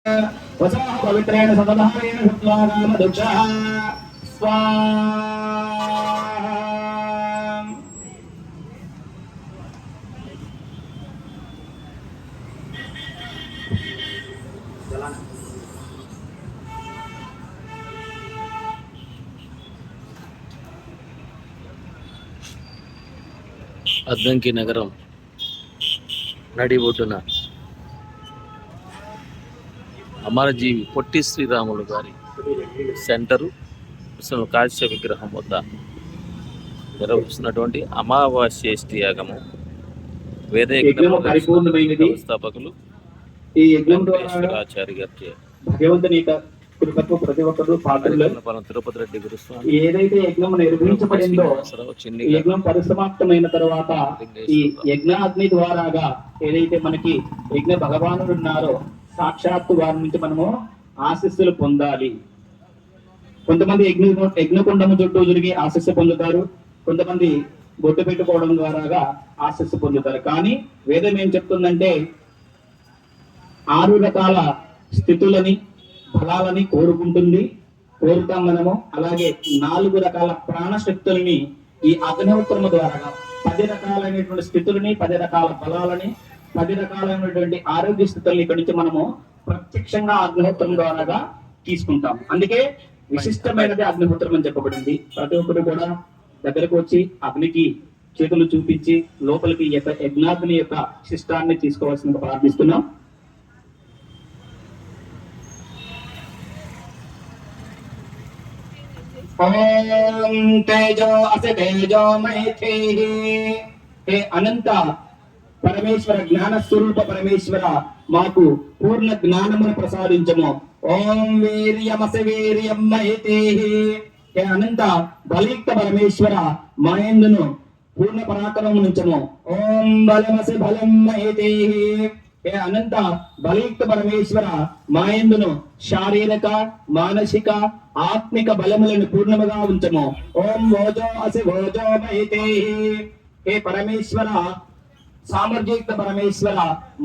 वसाः पवित्रेण सतधारेण शुक्लानामदुक्षः स्वाहा। అద్దంకి నగరం నడి ఒడ్డున అమరజీవి పొట్టి శ్రీరాములు గారి సెంటరు కాశ్య విగ్రహం వద్ద నిర్వహిస్తున్నటువంటి అమావాస్యేష్టి యాగము వేద వ్యవస్థాపకులు ఈ యజ్ఞం ఆచార్య గారి భగవంతుని కృపకు ప్రతి ఒక్కరు పాత్రలు. తిరుపతి రెడ్డి గురుస్వామి ఏదైతే యజ్ఞం నిర్వహించబడిందో యజ్ఞం పరిసమాప్తమైన తర్వాత ఈ యజ్ఞాగ్ని ద్వారాగా ఏదైతే మనకి యజ్ఞ భగవానుడు ఉన్నారో సాక్షాత్తు వారి నుంచి మనము ఆశీస్సులు పొందాలి. కొంతమంది యజ్ఞకుండము చుట్టూ తిరిగి ఆశీస్సు పొందుతారు, కొంతమంది బొట్టు పెట్టుకోవడం ద్వారాగా ఆశీస్సు పొందుతారు. కానీ వేదం ఏం చెప్తుందంటే 6 రకాల స్థితులని ఫలాలని కోరుతాం మనము. అలాగే 4 రకాల ప్రాణశక్తులని ఈ అగ్నిహోత్రము ద్వారా 10 రకాలైనటువంటి స్థితులని, 10 రకాల ఫలాలని, 10 రకాలైనటువంటి ఆరోగ్య స్థితులని ఇక్కడి నుంచి మనము ప్రత్యక్షంగా అగ్నిహోత్రం ద్వారాగా తీసుకుంటాం. అందుకే విశిష్టమైనది అగ్నిహోత్రం అని చెప్పబడింది. ప్రతి ఒక్కరు కూడా దగ్గరకు వచ్చి అగ్నికి చేతులు చూపించి లోపలికి యజ్ఞాగ్ని యొక్క శిష్టాన్ని తీసుకోవాల్సిందిగా ప్రార్థిస్తున్నాం. ఓం తేజో అసి తేజో మైథి. హే అనంత పరమేశ్వర, జ్ఞాన స్వరూప పరమేశ్వర, మాకు పూర్ణ జ్ఞానమును ప్రసాదించము. ఓం వీర్యమసి వీర్యం మైథి. హే అనంత బలిక్త పరమేశ్వర, మా యందును పూర్ణ పరాక్రమము నుంచము. ఓం బలమసి బలం మైథి. హే అనంత బలిక్త పరమేశ్వర, మా యందును శారీరక, మానసిక, ఆత్మిక బలములను పూర్ణముగా ఉంచము. ఓం ఓజో అసి ఓజో మైతే. హే పరమేశ్వర, సామర్థ్యయుక్త పరమేశ్వర,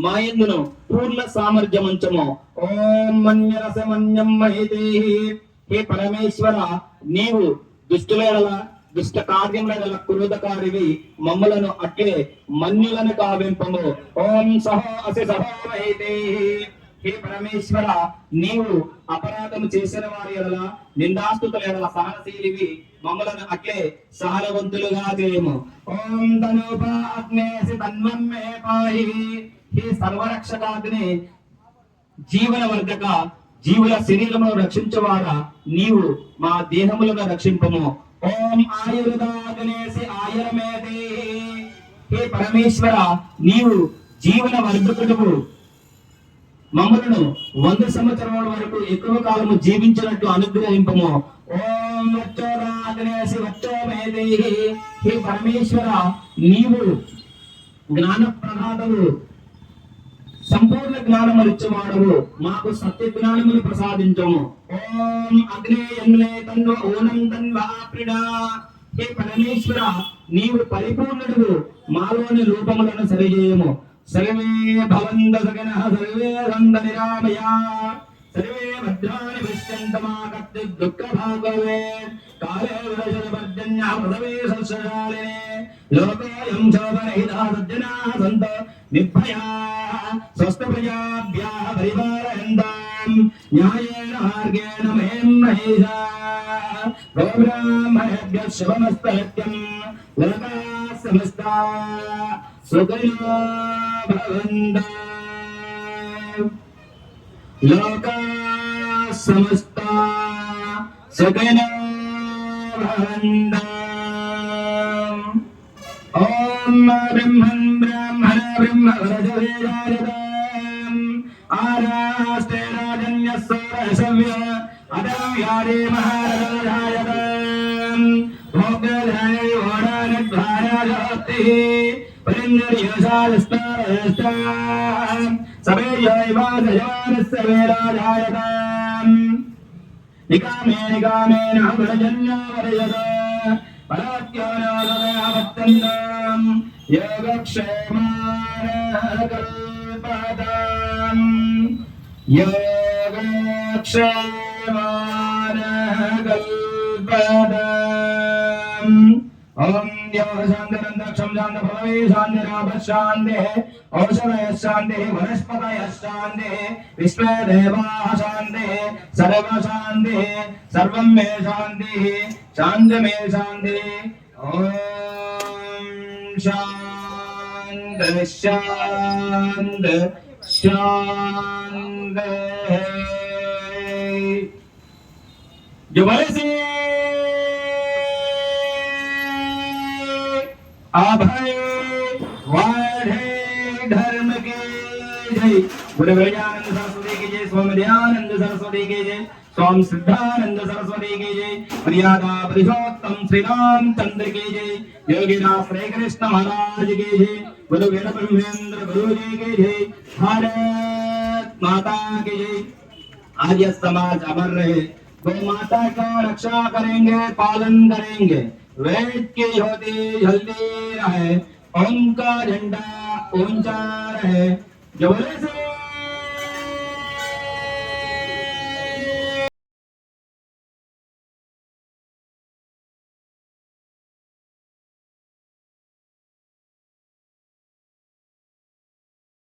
మా యందును పూర్ణ సామర్థ్యం ఉంచము. ఓం మన్యరస మన్యం మైతే. హే పరమేశ్వర, నీవు దుష్టుల దుష్ట కార్యముల క్రోధకారివి, మమ్మలను అట్లే మన్యులను కావింపము. ఓం సహో అసి సహో మైతే. హే పరమేశ్వర, నీవు అపరాధము చేసిన వారి ఎడల, నిందాస్తుతుల ఎడల సహనశీలివి, మమ్మలను అట్లే సహనవంతులుగా చేయము. ఓం తనోపాగ్నేసి తన్మమ్మే పాహి. హే సర్వరక్షకాగ్ని, జీవన వర్ధక, జీవుల శరీరమును రక్షించువాడా, నీవు మా దేహములను రక్షింపము. ఓం ఆయుర్దాగ్నేసి ఆయుర్మేదే. హే పరమేశ్వర, నీవు జీవన వర్ధకుడువు, మమ్మలను 100 సంవత్సరముల వరకు ఎక్కువ కాలము జీవించినట్టు అనుగ్రహింపము. ఓం వచ్చోరాగ్నేసి వచ్చోమేదే. హే పరమేశ్వర, నీవు జ్ఞాన ప్రదాతవు, సంపూర్ణ జ్ఞానమునిచ్చువాడవు, మాకు సత్య జ్ఞానమును ప్రసాదించము. ఓం అగ్నేయన్నే తన్వ ఓనం తన్వా ప్రిడా. హే పరమేశ్వర, నీవు పరిపూర్ణుడు, మాలోని రూపములను సరిచేయము. సర్వే భవంత సగనః సర్వే సంత నిరామయా సర్వే భద్రాణి పశ్యంత మా కర్తుః దుఃఖభాగవే కాలే విరజనపర్జన్యః పదవే సస్యశాలినే లోకోऽयं శోభరహితः సజ్జనాः సంతో నిర్భయాः స్వస్థప్రజాభ్యः పరిపాలయంతాం న్యాయేన మార్గేణ మహేం మహేషాः గోబ్రాహ్మణేభ్యः శుభమస్తు నిత్యం లోకాः సమస్తాः సుఖినో భవంతు. లోకాः సమస్తాः సుఖినో భవంతు. ఓం బ్రహ్మన్ బ్రాహ్మణ బ్రహ్మవరజవేదాయతాం ఆరాస్తే రాజన్యస్సోరసవ్య అదవ్యారే మహారాజాయతాం భోగధాయ ఓడానద్వారాజోక్తి పరిణర్యశాలస్తాం సవేయైవాదయమానస్య వేరాజాయతాం నికామే నికామేన వరజన్యావరయత పరాక్యోనాదయావత్తంతాం యోగక్షేమాన కల్పతాం. कल्पदम् ओम शांति शांति पृथ्वी शांति राप शांति औषधय शांति वनस्पतय शांति विश्व देवा शांति सर्व शांति सर्वं मे शांति शांति मे शांति ओम शांति शांति शांति जुबले अभय वाढ़े धर्म के जय गुरु गजानंद सरस्वती की जय स्वामी दयानंद सरस्वती की जय स्वामी सिद्धानंद सरस्वती की जय मर्यादा पुरुषोत्तम श्री रामचंद्र की जय योगीनाथ श्री कृष्ण महाराज की जय गुरु वीर ब्रह्मेंद्र गुरु जी की जय भारत माता की जय। आज यह समाज अमर रहे, गौ माता का रक्षा करेंगे, पालन करेंगे, वेद की ज्योति जलती रहे, उनका झंडा ऊंचा रहे। जो बोले से